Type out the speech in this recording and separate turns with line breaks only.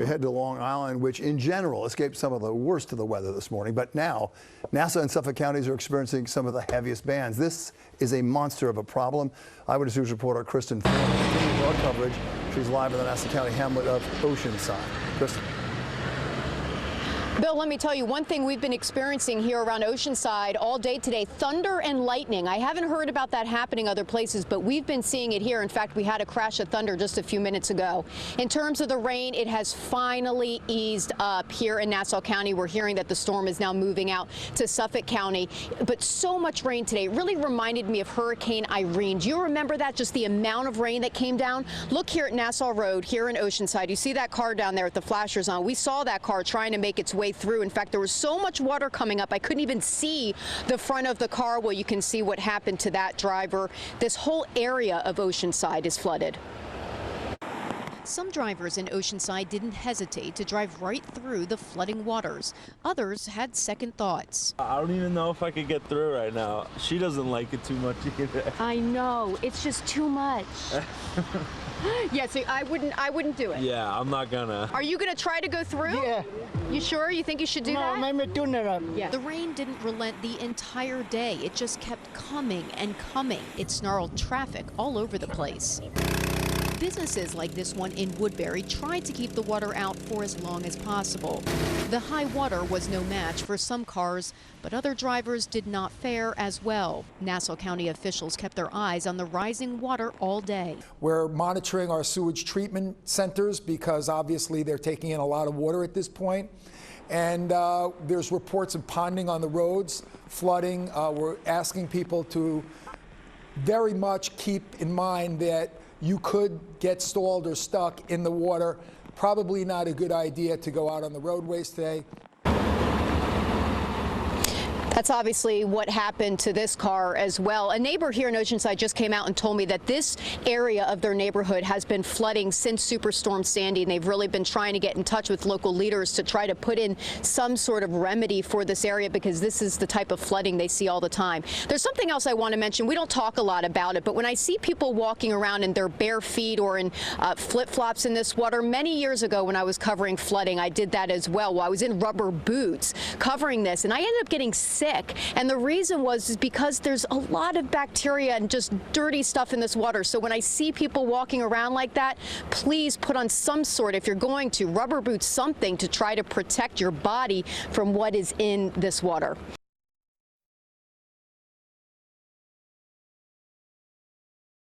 We head to Long Island, which in general escaped some of the worst of the weather this morning. But now, Nassau and Suffolk counties are experiencing some of the heaviest bands. This is a monster of a problem. Eyewitness News reporter Kristin Thorne continues our coverage. She's live in the Nassau County hamlet of Oceanside. Kristin.
Bill, let me tell you one thing we've been experiencing here around Oceanside all day today, thunder and lightning. I haven't heard about that happening other places, but we've been seeing it here. In fact, we had a crash of thunder just a few minutes ago. In terms of the rain, it has finally eased up here in Nassau County. We're hearing that the storm is now moving out to Suffolk County, but so much rain today. It really reminded me of Hurricane Irene. Do you remember that? Just the amount of rain that came down? Look here at Nassau Road here in Oceanside. You see that car down there with the flashers on? We saw that car trying to make its way through. In fact, there was so much water coming up, I couldn't even see the front of the car. Well, you can see what happened to that driver. This whole area of Oceanside is flooded. Some drivers in Oceanside didn't hesitate to drive right through the flooding waters. Others had second thoughts.
I don't even know if I could get through right now. She doesn't like it too much either.
I know, it's just too much. Yeah, see, I wouldn't do it.
Yeah, I'm not gonna.
Are you gonna try to go through?
Yeah.
You sure? You think you should do that?
No, I'm doing it.
Yeah. The rain didn't relent the entire day. It just kept coming and coming. It snarled traffic all over the place. Businesses like this one in Woodbury tried to keep the water out for as long as possible. The high water was no match for some cars, but other drivers did not fare as well. Nassau County officials kept their eyes on the rising water all day.
We're monitoring our sewage treatment centers because obviously they're taking in a lot of water at this point. And there's reports of ponding on the roads, flooding. We're asking people to very much keep in mind that you could get stalled or stuck in the water. Probably not a good idea to go out on the roadways today.
That's obviously what happened to this car as well. A neighbor here in Oceanside just came out and told me that this area of their neighborhood has been flooding since Superstorm Sandy, and they've really been trying to get in touch with local leaders to try to put in some sort of remedy for this area because this is the type of flooding they see all the time. There's something else I want to mention. We don't talk a lot about it, but when I see people walking around in their bare feet or in flip-flops in this water, many years ago when I was covering flooding, I did that as well. I was in rubber boots covering this, and I ended up getting sick. And the reason was because there's a lot of bacteria and just dirty stuff in this water. So when I see people walking around like that, please put on some sort, if you're going to, rubber boots, something to try to protect your body from what is in this water.